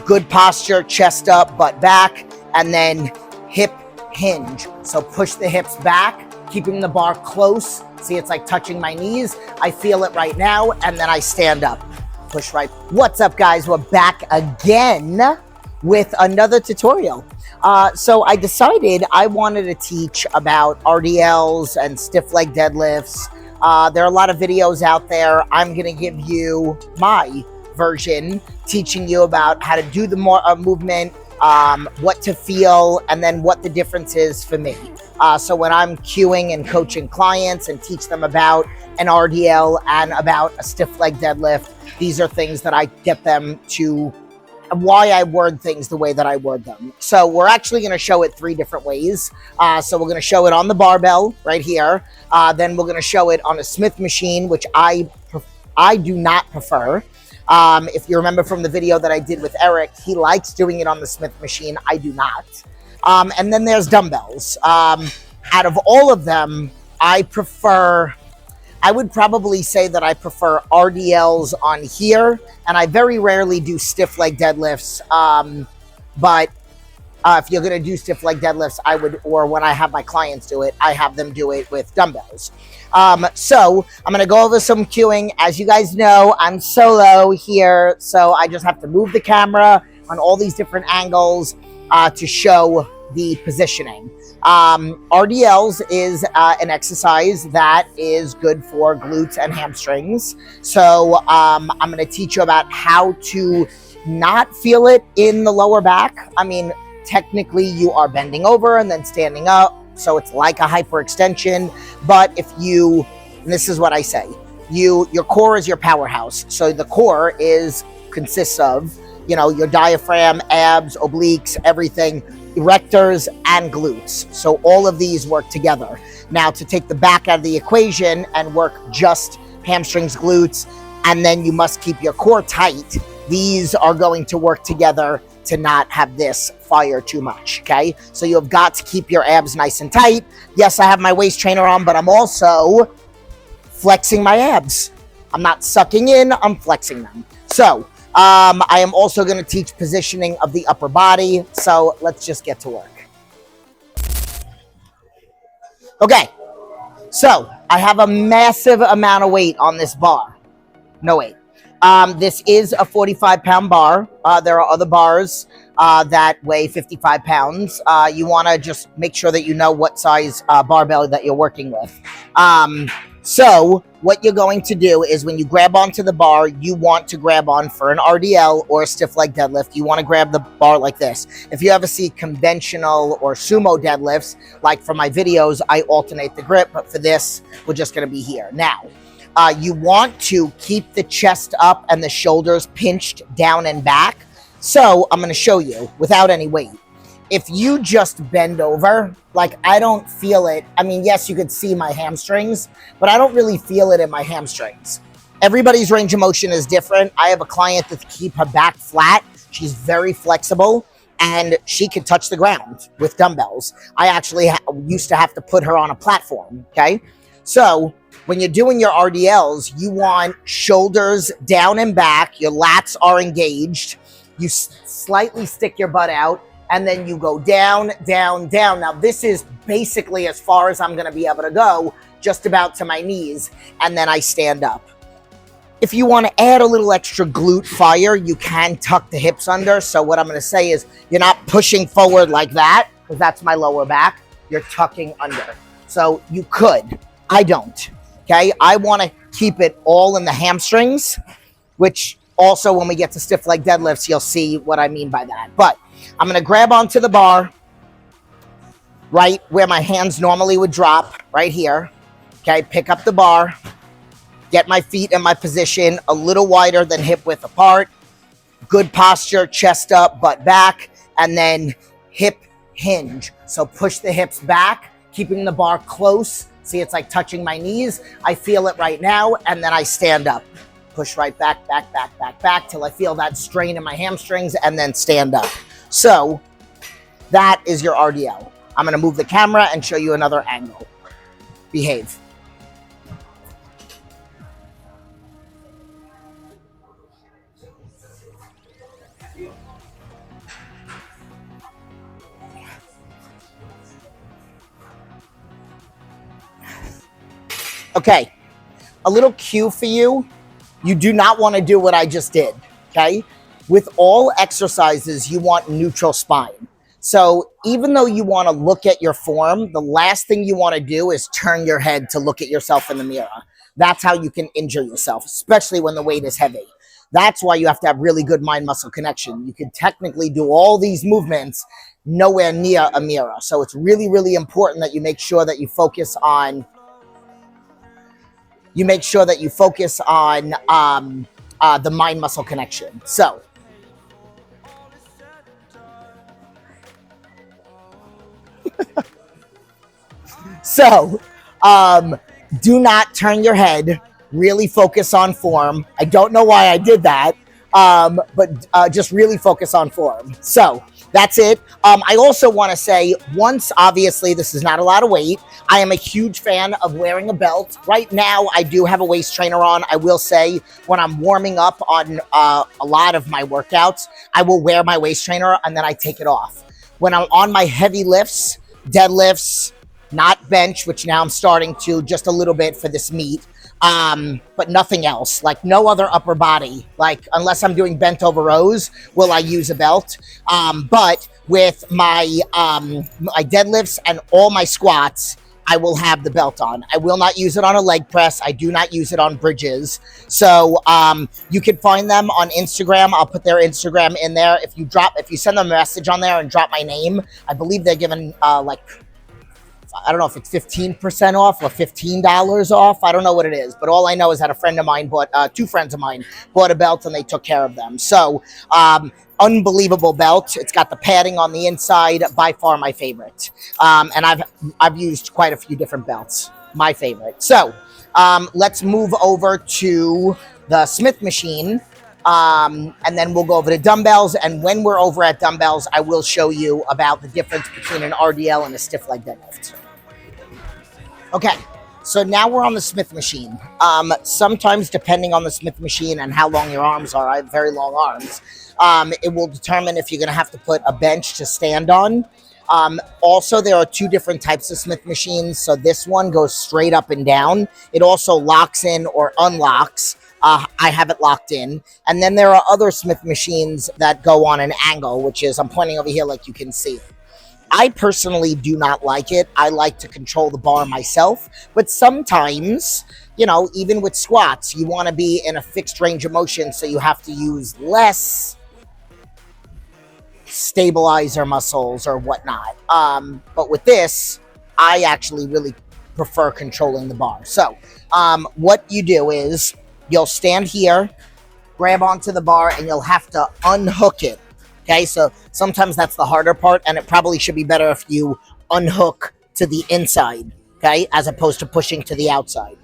Good posture, chest up, butt back, and then hip hinge. So push the hips back, keeping the bar close. See, it's like touching my knees. I feel it right now, and then I stand up. Push right. What's up, guys? We're back again with another tutorial. So I decided I wanted to teach about RDLs and stiff leg deadlifts. There are a lot of videos out there. I'm going to give you my version, teaching you about how to do the movement, what to feel, and then what the difference is for me. So when I'm cueing and coaching clients and teach them about an RDL and about a stiff leg deadlift, these are things that I get them to, why I word things the way that I word them. So we're actually going to show it 3 different ways. So we're going to show it on the barbell right here. Then we're going to show it on a Smith machine, which I do not prefer. If you remember from the video that I did with Eric, he likes doing it on the Smith machine. I do not. And then there's dumbbells. Out of all of them, I would probably say that I prefer RDLs on here, and I very rarely do stiff leg deadlifts. But if you're going to do stiff leg deadlifts, I would, or when I have my clients do it, I have them do it with dumbbells. So I'm going to go over some cueing. As you guys know, I'm solo here, so I just have to move the camera on all these different angles to show the positioning. RDLs is an exercise that is good for glutes and hamstrings. So I'm going to teach you about how to not feel it in the lower back. I mean, technically you are bending over and then standing up, so it's like a hyperextension. But if you, and this is what I say, your core is your powerhouse. So the core consists of, your diaphragm, abs, obliques, everything, erectors and glutes. So all of these work together. Now, to take the back out of the equation and work just hamstrings, glutes, and then you must keep your core tight, these are going to work together to not have this fire too much, okay? So you've got to keep your abs nice and tight. Yes, I have my waist trainer on, but I'm also flexing my abs. I'm not sucking in, I'm flexing them. So I am also going to teach positioning of the upper body. So let's just get to work. Okay, so I have a massive amount of weight on this bar. No weight. This is a 45-pound bar. There are other bars that weigh 55 pounds. You want to just make sure that you know what size barbell that you're working with. So what you're going to do is when you grab onto the bar, you want to grab on for an RDL or a stiff leg deadlift. You want to grab the bar like this. If you ever see conventional or sumo deadlifts, like for my videos, I alternate the grip, but for this, we're just going to be here. Now, you want to keep the chest up and the shoulders pinched down and back. So I'm going to show you without any weight. If you just bend over, like I don't feel it. I mean, yes, you could see my hamstrings, but I don't really feel it in my hamstrings. Everybody's range of motion is different. I have a client that keep her back flat. She's very flexible and she can touch the ground with dumbbells. I actually used to have to put her on a platform, okay? So when you're doing your RDLs, you want shoulders down and back. Your lats are engaged. You slightly stick your butt out, and then you go down, down, down. Now, this is basically as far as I'm going to be able to go, just about to my knees, and then I stand up. If you want to add a little extra glute fire, you can tuck the hips under. So what I'm going to say is you're not pushing forward like that, because that's my lower back. You're tucking under. So you could. I don't. Okay, I want to keep it all in the hamstrings, which also when we get to stiff leg deadlifts, you'll see what I mean by that. But I'm going to grab onto the bar, right where my hands normally would drop, right here. Okay, pick up the bar, get my feet in my position a little wider than hip width apart. Good posture, chest up, butt back, and then hip hinge. So push the hips back, keeping the bar close. See, it's like touching my knees. I feel it right now, and then I stand up. Push right back, back, back, back, back, till I feel that strain in my hamstrings, and then stand up. So that is your RDL. I'm going to move the camera and show you another angle. Behave. Okay, a little cue for you. You do not want to do what I just did, okay? With all exercises, you want neutral spine. So even though you want to look at your form, the last thing you want to do is turn your head to look at yourself in the mirror. That's how you can injure yourself, especially when the weight is heavy. That's why you have to have really good mind-muscle connection. You can technically do all these movements nowhere near a mirror. So it's really, really important that you make sure that you focus on the mind-muscle connection. So do not turn your head. Really focus on form. I don't know why I did that, but just really focus on form. So that's it. I also want to say, once, obviously, this is not a lot of weight. I am a huge fan of wearing a belt. Right now, I do have a waist trainer on. I will say, when I'm warming up on a lot of my workouts, I will wear my waist trainer and then I take it off. When I'm on my heavy lifts, deadlifts, not bench, which now I'm starting to just a little bit for this meet, but nothing else, like no other upper body, like unless I'm doing bent over rows, will I use a belt. But with my deadlifts and all my squats, I will have the belt on. I will not use it on a leg press. I do not use it on bridges. So you can find them on Instagram. I'll put their Instagram in there. If you send them a message on there and drop my name, I believe they're giving I don't know if it's 15% off or $15 off. I don't know what it is, but all I know is that two friends of mine bought a belt and they took care of them. So unbelievable belt. It's got the padding on the inside, by far my favorite. And I've used quite a few different belts, my favorite. So let's move over to the Smith machine. And then we'll go over to dumbbells. And when we're over at dumbbells, I will show you about the difference between an RDL and a stiff leg deadlift. Okay, so now we're on the Smith machine. Sometimes, depending on the Smith machine and how long your arms are, I have very long arms, it will determine if you're going to have to put a bench to stand on. Also, there are two different types of Smith machines. So this one goes straight up and down. It also locks in or unlocks. I have it locked in. And then there are other Smith machines that go on an angle, which is, I'm pointing over here like you can see it. I personally do not like it. I like to control the bar myself. But sometimes, even with squats, you want to be in a fixed range of motion, so you have to use less stabilizer muscles or whatnot. But with this, I actually really prefer controlling the bar. So what you do is you'll stand here, grab onto the bar, and you'll have to unhook it. Okay, so sometimes that's the harder part, and it probably should be better if you unhook to the inside, okay, as opposed to pushing to the outside.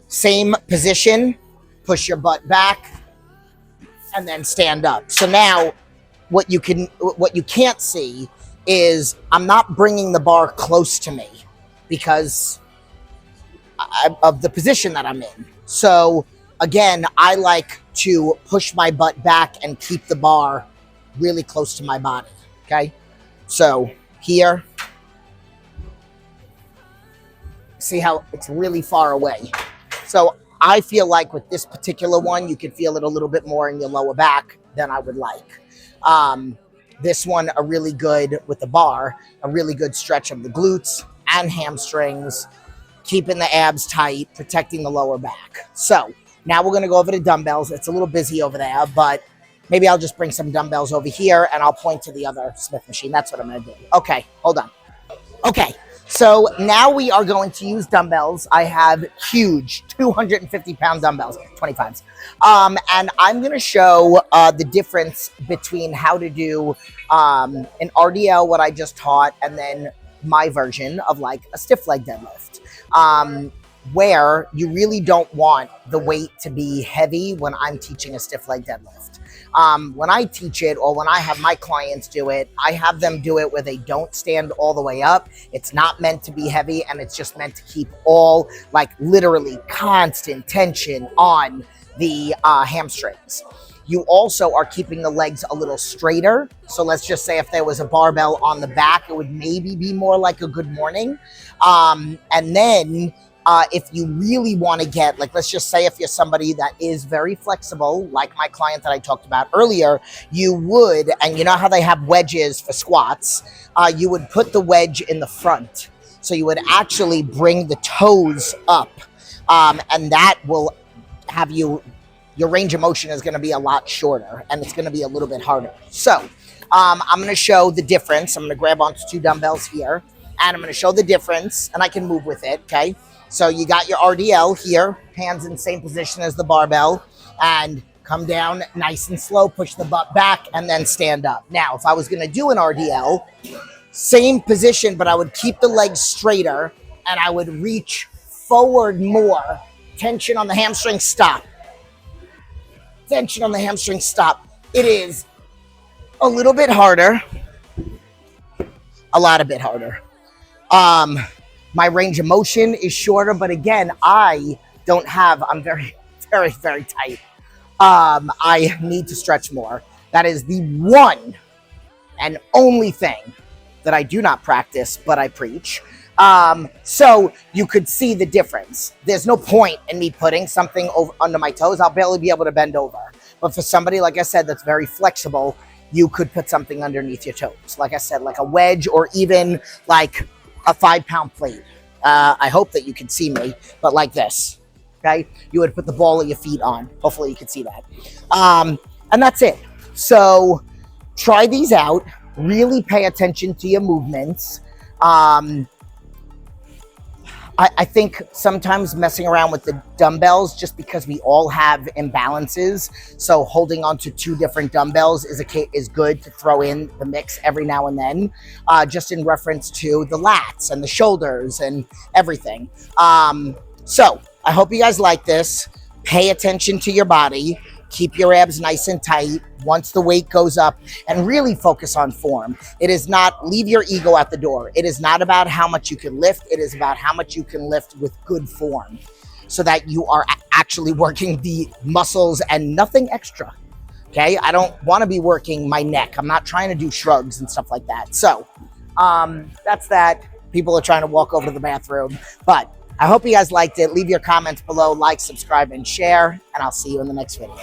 Same position, push your butt back, and then stand up. So now what you can't see is I'm not bringing the bar close to me because of the position that I'm in. So again, I like to push my butt back and keep the bar really close to my body, okay? So here, see how it's really far away. So I feel like with this particular one, you can feel it a little bit more in your lower back than I would like. This one, a really good, with the bar, a really good stretch of the glutes and hamstrings, keeping the abs tight, protecting the lower back. So now we're gonna go over to dumbbells. It's a little busy over there, but maybe I'll just bring some dumbbells over here and I'll point to the other Smith machine. That's what I'm going to do. Okay, hold on. Okay, so now we are going to use dumbbells. I have huge 250-pound dumbbells, 25s. And I'm going to show the difference between how to do an RDL, what I just taught, and then my version of like a stiff leg deadlift. Where you really don't want the weight to be heavy when I'm teaching a stiff leg deadlift. When I teach it, or when I have my clients do it, I have them do it where they don't stand all the way up. It's not meant to be heavy, and it's just meant to keep all, like, literally constant tension on the hamstrings. You also are keeping the legs a little straighter. So let's just say if there was a barbell on the back, it would maybe be more like a good morning. And then If you really want to get, like, let's just say if you're somebody that is very flexible, like my client that I talked about earlier, you would, and you know how they have wedges for squats, you would put the wedge in the front. So you would actually bring the toes up, and that will have your range of motion is going to be a lot shorter, and it's going to be a little bit harder. So I'm going to show the difference. I'm going to grab onto 2 dumbbells here, and I'm going to show the difference, and I can move with it, okay? So you got your RDL here, hands in the same position as the barbell, and come down nice and slow, push the butt back, and then stand up. Now, if I was going to do an RDL, same position, but I would keep the legs straighter, and I would reach forward more. Tension on the hamstring, stop. Tension on the hamstring, stop. It is a little bit harder, a lot a bit harder. My range of motion is shorter, but again, I'm very, very, very tight. I need to stretch more. That is the one and only thing that I do not practice, but I preach. So you could see the difference. There's no point in me putting something over under my toes. I'll barely be able to bend over. But for somebody, like I said, that's very flexible, you could put something underneath your toes. Like I said, like a wedge or even like a 5-pound plate. I hope that you can see me, but like this, okay? You would put the ball of your feet on. Hopefully you can see that. And that's it. So try these out. Really pay attention to your movements. I think sometimes messing around with the dumbbells, just because we all have imbalances, so holding on to 2 different dumbbells is good to throw in the mix every now and then, just in reference to the lats and the shoulders and everything. So I hope you guys like this. Pay attention to your body. Keep your abs nice and tight once the weight goes up, and really focus on form. It is not, leave your ego at the door. It is not about how much you can lift. It is about how much you can lift with good form, so that you are actually working the muscles and nothing extra. Okay. I don't want to be working my neck. I'm not trying to do shrugs and stuff like that. So that's that. People are trying to walk over to the bathroom, but I hope you guys liked it. Leave your comments below, like, subscribe, and share, and I'll see you in the next video.